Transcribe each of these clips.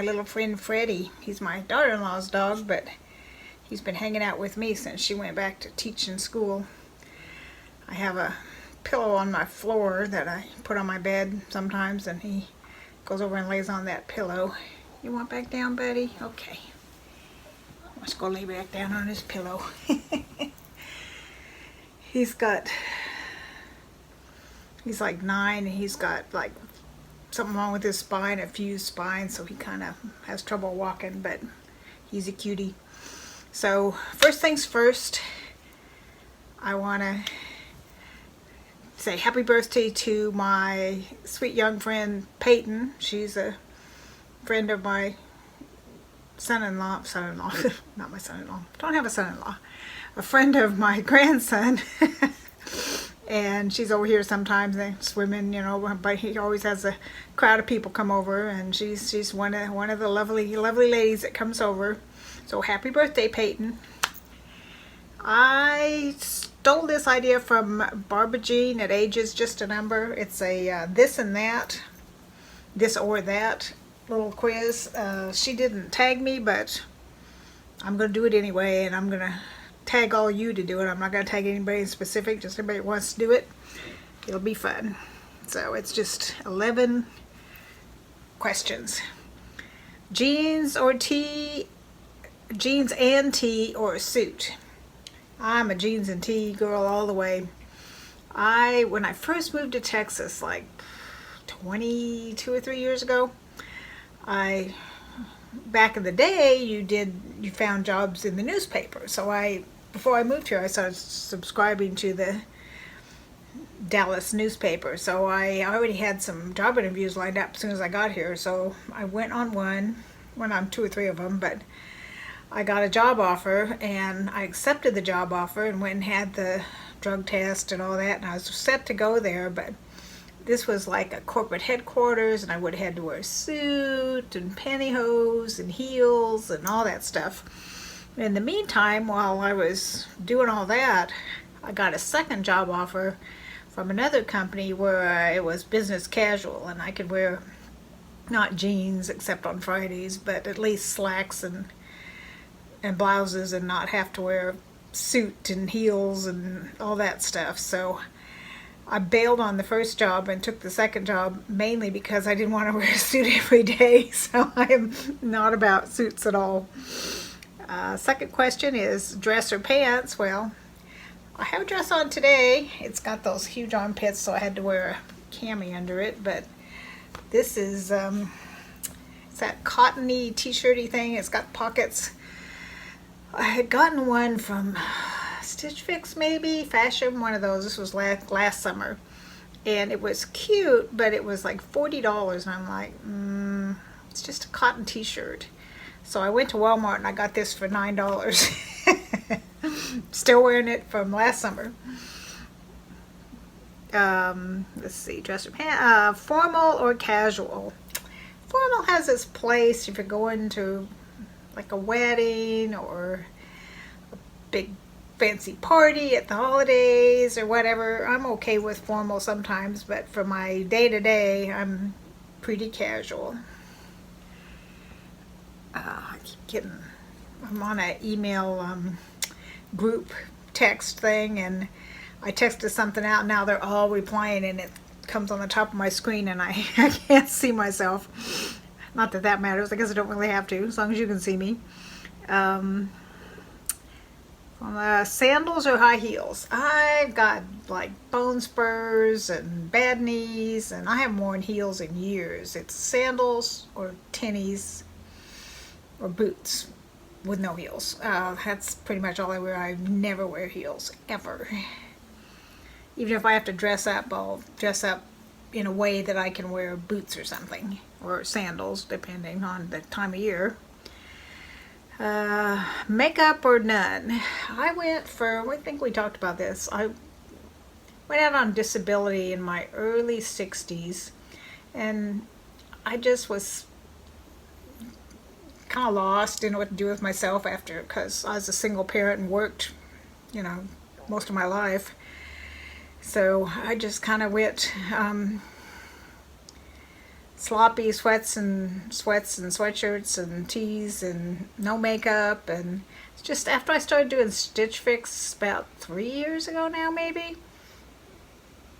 little friend Freddie. He's my daughter-in-law's dog, but he's been hanging out with me since she went back to teaching school. I have a pillow on my floor that I put on my bed sometimes, and he goes over and lays on that pillow. You want back down, buddy? Okay. Let's go lay back down on his pillow. He's like 9, and he's got like something wrong with his spine, a fused spine, so he kind of has trouble walking, but he's a cutie. So first things first, I want to say happy birthday to my sweet young friend Payton. She's a friend of my son-in-law, not my son-in-law, don't have a son-in-law, a friend of my grandson. And she's over here sometimes, they swimming, you know, but he always has a crowd of people come over, and she's one of the lovely ladies that comes over. So happy birthday, Payton. I stole this idea from Barbara Jean at Age is Just a Number. It's a this and that, this or that little quiz. She didn't tag me, but I'm going to do it anyway, and I'm going to tag all you to do it. I'm not going to tag anybody in specific, just everybody that wants to do it. It'll be fun. So it's just 11 questions. Jeans or tee, jeans and tee, or a suit? I'm a jeans and tee girl all the way. When I first moved to Texas, like 22 or 3 years ago, back in the day, you found jobs in the newspaper. So before I moved here, I started subscribing to the Dallas newspaper. So I already had some job interviews lined up as soon as I got here. So I went on went on 2 or 3 of them, but I got a job offer, and I accepted the job offer and went and had the drug test and all that, and I was set to go there, but this was like a corporate headquarters, and I would have had to wear a suit and pantyhose and heels and all that stuff. In the meantime, while I was doing all that, I got a second job offer from another company where it was business casual, and I could wear not jeans except on Fridays, but at least slacks and blouses, and not have to wear a suit and heels and all that stuff. So I bailed on the first job and took the second job mainly because I didn't want to wear a suit every day. So I am not about suits at all. Second question is dress or pants. Well, I have a dress on today. It's got those huge armpits, so I had to wear a cami under it. But this is it's that cottony t-shirty thing. It's got pockets. I had gotten one from Stitch Fix, maybe, Fashion, one of those. This was last summer, and it was cute, but it was like $40, and I'm like, it's just a cotton t-shirt. So I went to Walmart and I got this for $9. Still wearing it from last summer. Let's see, dress or pants, formal or casual? Formal has its place if you're going to like a wedding or a big fancy party at the holidays or whatever. I'm okay with formal sometimes, but for my day-to-day, I'm pretty casual. I'm on an email group text thing, and I texted something out. Now they're all replying, and it comes on the top of my screen, and I can't see myself. Not that that matters. I guess I don't really have to, as long as you can see me. Sandals or high heels? I've got like bone spurs and bad knees, and I haven't worn heels in years. It's sandals or tennies or boots with no heels. That's pretty much all I wear. I never wear heels, ever. Even if I have to dress up, I'll dress up in a way that I can wear boots or something, or sandals, depending on the time of year. Makeup or none? I think we talked about this. I went out on disability in my early 60s, and I just was kind of lost in what to do with myself after, because I was a single parent and worked, most of my life. So I just kind of went sloppy sweats and sweatshirts and tees and no makeup. And it's just after I started doing Stitch Fix about 3 years ago now, maybe,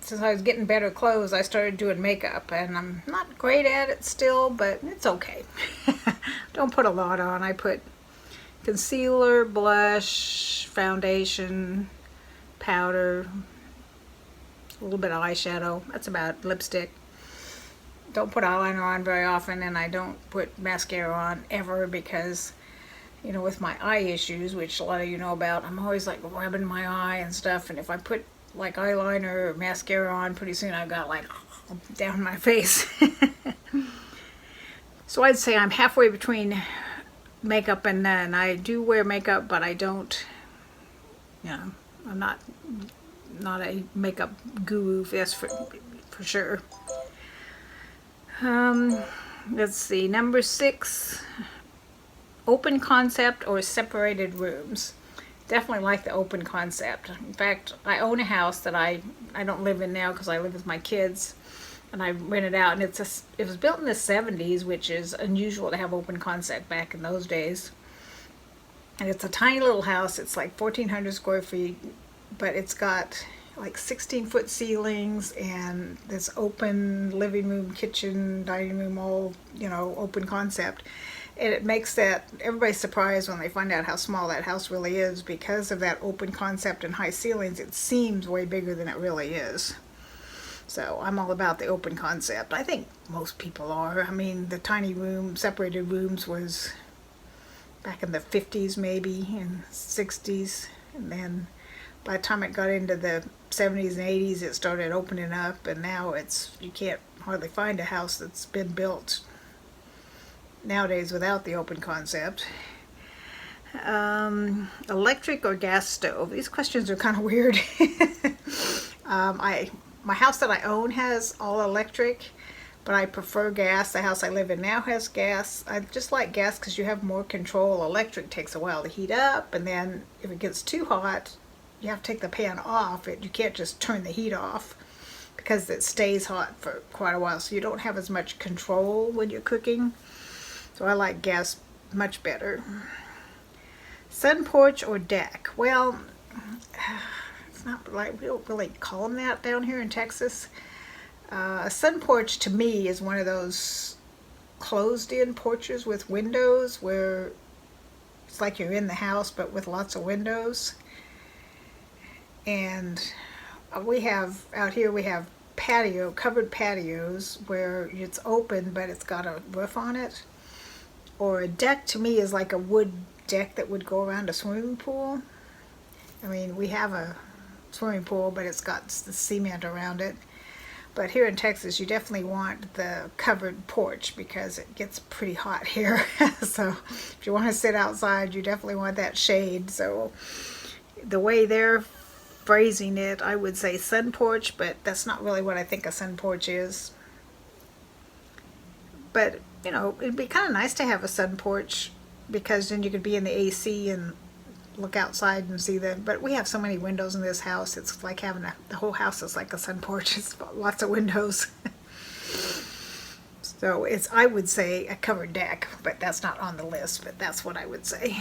since I was getting better clothes, I started doing makeup, and I'm not great at it still, but it's okay. Don't put a lot on. I put concealer, blush, foundation, powder, a little bit of eyeshadow. That's about lipstick. Don't put eyeliner on very often, and I don't put mascara on ever because, you know, with my eye issues, which a lot of you know about, I'm always like rubbing my eye and stuff, and if I put like eyeliner or mascara on, pretty soon I've got like down my face. So I'd say I'm halfway between makeup and none. I do wear makeup, but I don't, you know, I'm not a makeup guru, that's for sure. Let's see, number 6, open concept or separated rooms. Definitely like the open concept. In fact, I own a house that I don't live in now because I live with my kids, and I rent it out, and it was built in the 70s, which is unusual to have open concept back in those days. And it's a tiny little house. It's like 1,400 square feet, but it's got like 16-foot ceilings and this open living room, kitchen, dining room, all, you know, open concept. And it makes that everybody's surprised when they find out how small that house really is. Because of that open concept and high ceilings, it seems way bigger than it really is. So I'm all about the open concept. I think most people are. I mean, the tiny room, separated rooms was back in the 50s maybe, and 60s. And then by the time it got into the 70s and 80s, it started opening up. And now you can't hardly find a house that's been built nowadays without the open concept. Electric or gas stove? These questions are kind of weird. My house that I own has all electric, but I prefer gas. The house I live in now has gas. I just like gas because you have more control. Electric takes a while to heat up, and then if it gets too hot, you have to take the pan off. You can't just turn the heat off because it stays hot for quite a while, so you don't have as much control when you're cooking. So I like gas much better. Sun porch or deck? Well, it's not like, we don't really call them that down here in Texas. A sun porch to me is one of those closed-in porches with windows where it's like you're in the house but with lots of windows. And we have out here, we have covered patios where it's open but it's got a roof on it. Or a deck to me is like a wood deck that would go around a swimming pool. I mean, we have a swimming pool, but it's got the cement around it. But here in Texas, you definitely want the covered porch because it gets pretty hot here. So if you want to sit outside, you definitely want that shade. So the way they're phrasing it, I would say sun porch, but that's not really what I think a sun porch is. But, you know, it'd be kind of nice to have a sun porch because then you could be in the AC and look outside and see but we have so many windows in this house, it's like having the whole house is like a sun porch. It's lots of windows. So I would say a covered deck, but that's not on the list, but that's what I would say.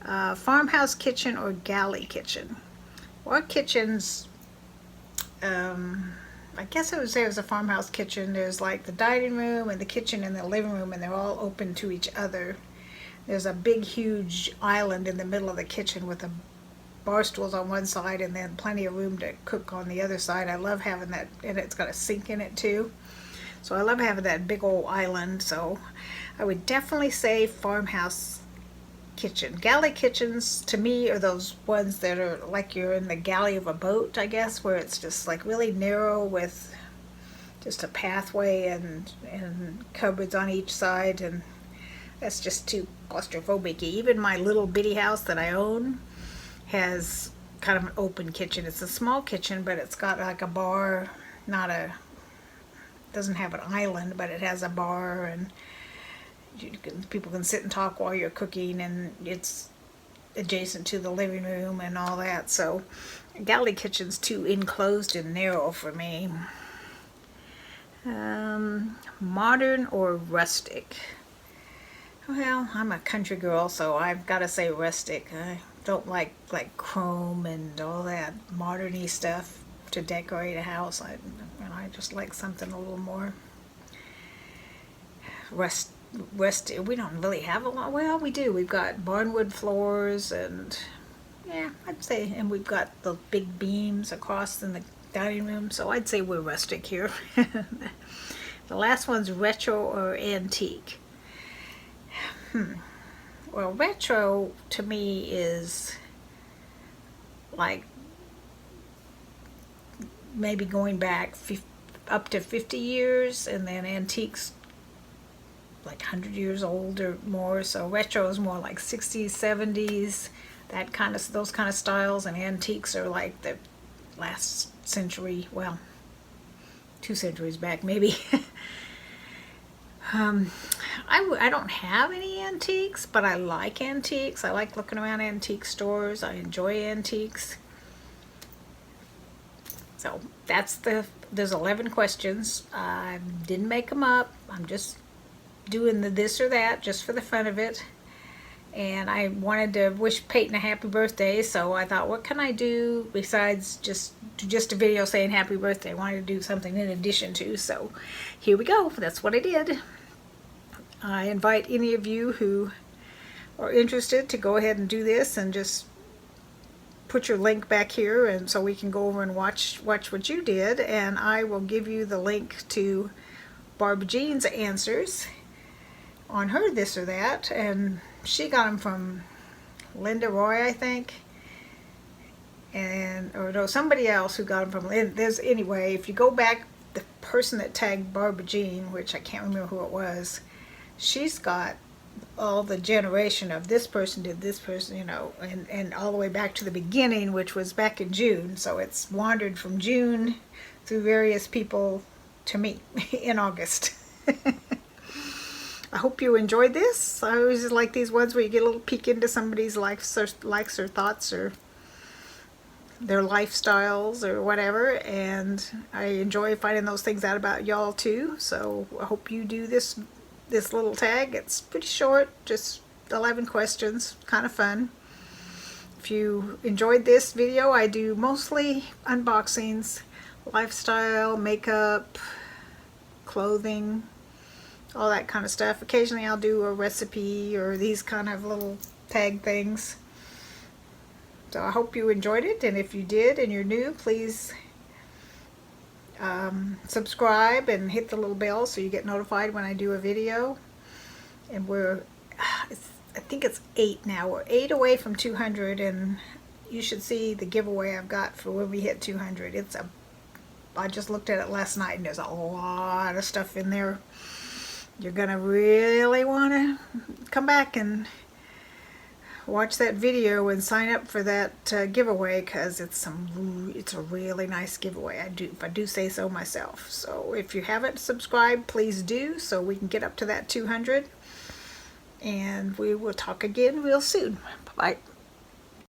Farmhouse kitchen or galley kitchen? Our kitchens, I guess I would say it was a farmhouse kitchen. There's like the dining room and the kitchen and the living room, and they're all open to each other. There's a big, huge island in the middle of the kitchen with the bar stools on one side and then plenty of room to cook on the other side. I love having that, and it's got a sink in it too. So I love having that big old island. So I would definitely say farmhouse kitchen. Galley kitchens to me are those ones that are like you're in the galley of a boat, I guess, where it's just like really narrow with just a pathway and cupboards on each side, and that's just too claustrophobic. Even my little bitty house that I own has kind of an open kitchen. It's a small kitchen, but it's got like a bar, doesn't have an island, but it has a bar, and people can sit and talk while you're cooking, and it's adjacent to the living room and all that. So galley kitchen's too enclosed and narrow for me. Modern or rustic? Well, I'm a country girl, so I've got to say rustic. I don't like chrome and all that modern-y stuff to decorate a house. I just like something a little more rustic. We don't really have a lot. Well, we do. We've got barnwood floors, and yeah, I'd say, and we've got the big beams across in the dining room, so I'd say we're rustic here. The last one's retro or antique. Well, retro to me is like maybe going back up to 50 years, and then antiques like 100 years old or more. So retro is more like 60s, 70s, that kind of, those kind of styles, and antiques are like the last century, well, 2 centuries back maybe. I don't have any antiques, but I like antiques. I like looking around antique stores. I enjoy antiques. So there's 11 questions. I didn't make them up. I'm just doing the this or that just for the fun of it. And I wanted to wish Payton a happy birthday, so I thought, what can I do besides just a video saying happy birthday? I wanted to do something in addition to, so here we go. That's what I did. I invite any of you who are interested to go ahead and do this, and just put your link back here, and so we can go over and watch what you did, and I will give you the link to Barbara Jean's answers on her this or that, and she got them from Linda Roy, I think, or no, somebody else who got them from. There's anyway. If you go back, the person that tagged Barbara Jean, which I can't remember who it was, she's got all the generation of this person did this person, and all the way back to the beginning, which was back in June. So it's wandered from June through various people to me in August. I hope you enjoyed this. I always like these ones where you get a little peek into somebody's likes or thoughts or their lifestyles or whatever, and I enjoy finding those things out about y'all too. So I hope you do this little tag. It's pretty short, just 11 questions, kind of fun. If you enjoyed this video, I do mostly unboxings, lifestyle, makeup, clothing, all that kind of stuff. Occasionally I'll do a recipe or these kind of little tag things. So I hope you enjoyed it, and if you did and you're new, please subscribe and hit the little bell so you get notified when I do a video. And I think it's 8 now. We're 8 away from 200, and you should see the giveaway I've got for when we hit 200. I just looked at it last night, and there's a lot of stuff in there. You're gonna really want to come back and watch that video and sign up for that giveaway, because it's a really nice giveaway. If I do say so myself. So if you haven't subscribed, please do, so we can get up to that 200, and we will talk again real soon. Bye.